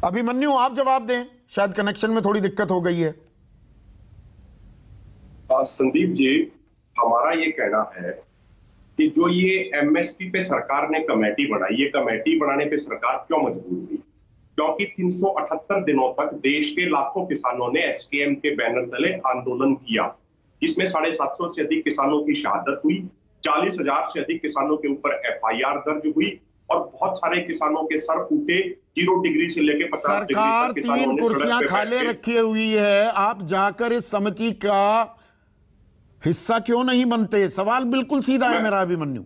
अभिमन्यु आप जवाब दें, शायद कनेक्शन में थोड़ी दिक्कत हो गई है। संदीप जी, हमारा ये कहना है कि जो ये एमएसपी पे सरकार ने कमेटी बनाई, ये कमेटी बनाने पे सरकार क्यों मजबूर हुई? क्योंकि 378 दिनों तक देश के लाखों किसानों ने एसकेएम के बैनर तले आंदोलन किया, जिसमें 750 से अधिक किसानों की शहादत हुई, 40,000 से अधिक किसानों के ऊपर एफआईआर दर्ज हुई और बहुत सारे किसानों के सर फूटे। 0 डिग्री से लेकर 50 डिग्री सरकार तक किसानों 3 ने कुर्सियां सड़क पे खाली बैठ के रखी हुई है, आप जाकर इस समिति का हिस्सा क्यों नहीं बनते? सवाल बिल्कुल सीधा है मेरा अभिमन्यु।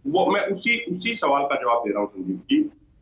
मैं उसी सवाल का जवाब दे रहा हूं संदीप जी।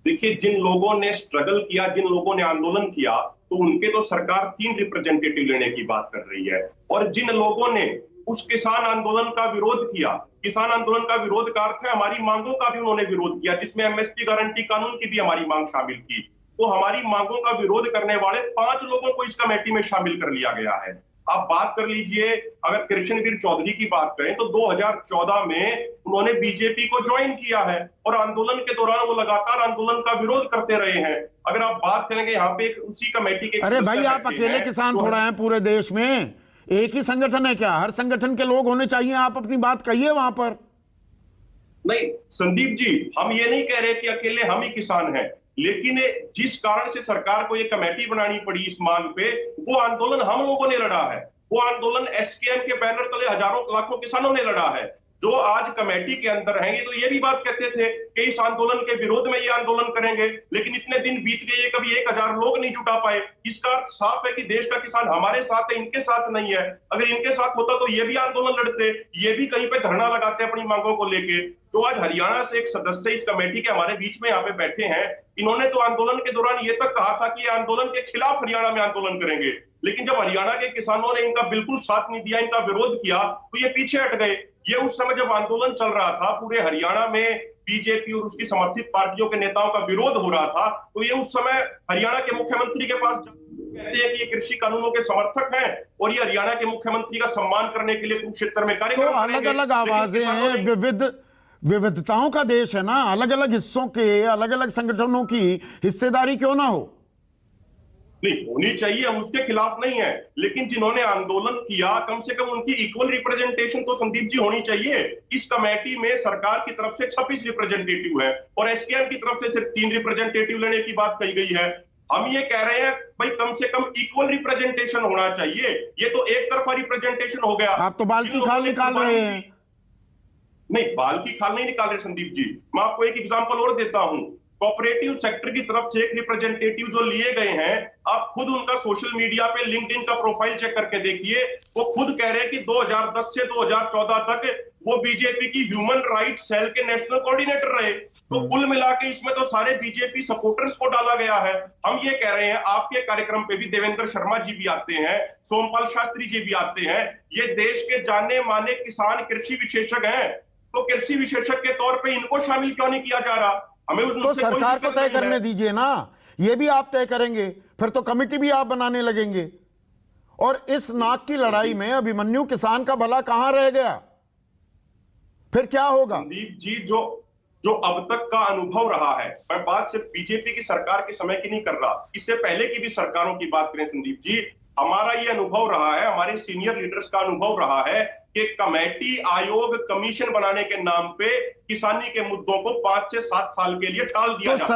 देखिए, जिन लोगों ने स्ट्रगल किया, जिन लोगों ने आंदोलन किया, तो उनके तो सरकार 3 रिप्रेजेंटेटिव लेने की बात कर रही है। और जिन लोगों ने उस किसान आंदोलन का विरोध किया, किसान आंदोलन का विरोध का अर्थ है हमारी मांगों का भी उन्होंने विरोध किया, जिसमें एमएसपी गारंटी कानून की भी हमारी मांग शामिल थी। तो हमारी मांगों का विरोध करने वाले 5 लोगों को इस कमेटी में शामिल कर लिया गया है। आप बात कर लीजिए, अगर कृष्णवीर चौधरी की बात करें तो 2014 में उन्होंने बीजेपी को ज्वाइन किया है और आंदोलन के दौरान वो लगातार आंदोलन का विरोध करते रहे हैं। अगर आप बात करेंगे यहाँ पे उसी कमेटी के, अरे भाई, आप अकेले किसान थोड़ा हैं पूरे देश में, एक ही संगठन है क्या? हर संगठन के लोग होने चाहिए, आप अपनी बात कहिए वहां पर। नहीं संदीप जी, हम ये नहीं कह रहे कि अकेले हम ही किसान हैं, लेकिन जिस कारण से सरकार को ये कमेटी बनानी पड़ी इस मांग पे, वो आंदोलन हम लोगों ने लड़ा है। वो आंदोलन एसकेएम के बैनर तले हजारों लाखों किसानों ने लड़ा है। जो आज कमेटी के अंदर हैं, ये तो ये भी बात कहते थे कि इस आंदोलन के विरोध में ये आंदोलन करेंगे, लेकिन इतने दिन बीत गए, ये कभी 1000 लोग नहीं जुटा पाए। इसका अर्थ साफ है कि देश का किसान हमारे साथ है, इनके साथ नहीं है। अगर इनके साथ होता तो ये भी आंदोलन लड़ते, ये भी कहीं पे धरना लगाते अपनी मांगों को लेके। जो आज हरियाणा से एक सदस्य इस कमेटी के हमारे बीच में यहाँ पे बैठे हैं, इन्होंने तो आंदोलन के दौरान ये तक कहा था कि ये आंदोलन के खिलाफ हरियाणा में आंदोलन करेंगे, लेकिन जब हरियाणा के किसानों ने इनका बिल्कुल साथ नहीं दिया, इनका विरोध किया, तो ये पीछे हट गए। ये उस समय जब आंदोलन चल रहा था, पूरे हरियाणा में बीजेपी और उसकी समर्थित पार्टियों के नेताओं का विरोध हो रहा था, तो ये उस समय हरियाणा के मुख्यमंत्री के पास कहते हैं कि ये कृषि कानूनों के समर्थक हैं और ये हरियाणा के मुख्यमंत्री का सम्मान करने के लिए कुरुक्षेत्र में कार्यक्रम तो अलग अलग आवाजें हैं, विविधताओं का देश है ना, अलग अलग हिस्सों के अलग अलग संगठनों की हिस्सेदारी क्यों ना हो? नहीं, होनी चाहिए, हम उसके खिलाफ नहीं है, लेकिन जिन्होंने आंदोलन किया, कम से कम उनकी इक्वल रिप्रेजेंटेशन तो संदीप जी होनी चाहिए। इस कमेटी में सरकार की तरफ से 26 रिप्रेजेंटेटिव है और एसकेएम की तरफ से सिर्फ 3 रिप्रेजेंटेटिव लेने की बात कही गई है। हम ये कह रहे हैं भाई, कम से कम इक्वल रिप्रेजेंटेशन होना चाहिए। ये तो एक तरफा रिप्रेजेंटेशन हो गया। आप तो बाल की खाल निकाल रहे हैं। नहीं, बाल की खाल नहीं निकाल रहे संदीप जी। मैं आपको एक एग्जांपल और देता हूं। कोऑपरेटिव सेक्टर की तरफ से एक रिप्रेजेंटेटिव जो लिए गए हैं, आप खुद उनका सोशल मीडिया पे लिंक्डइन का प्रोफाइल चेक करके देखिए। वो खुद कह रहे हैं कि 2010 से 2014 तक वो बीजेपी की ह्यूमन राइट सेल के नेशनल कोऑर्डिनेटर रहे। तो कुल मिला के इसमें तो सारे बीजेपी सपोर्टर्स को डाला गया है। हम ये कह रहे हैं, आपके कार्यक्रम पे भी देवेंद्र शर्मा जी भी आते हैं, सोमपाल शास्त्री जी भी आते हैं। ये देश के जाने माने किसान कृषि विशेषज्ञ हैं, तो कृषि विशेषज्ञ के तौर पर इनको शामिल क्यों नहीं किया जा रहा? हमें तो सरकार को तय करने दीजिए ना, ये भी आप तय करेंगे, फिर तो कमेटी भी आप बनाने लगेंगे। और इस नाक की लड़ाई में अभिमन्यु किसान का भला कहां रह गया? फिर क्या होगा? संदीप जी, जो अब तक का अनुभव रहा है, मैं बात सिर्फ बीजेपी की सरकार के समय की नहीं कर रहा, इससे पहले की भी सरकारों की बात करें संदीप जी, हमारा ये अनुभव रहा है, हमारे सीनियर लीडर्स का अनुभव रहा है कि कमेटी, आयोग, कमीशन बनाने के नाम पे किसानी के मुद्दों को 5 से 7 साल के लिए टाल दिया जाता है।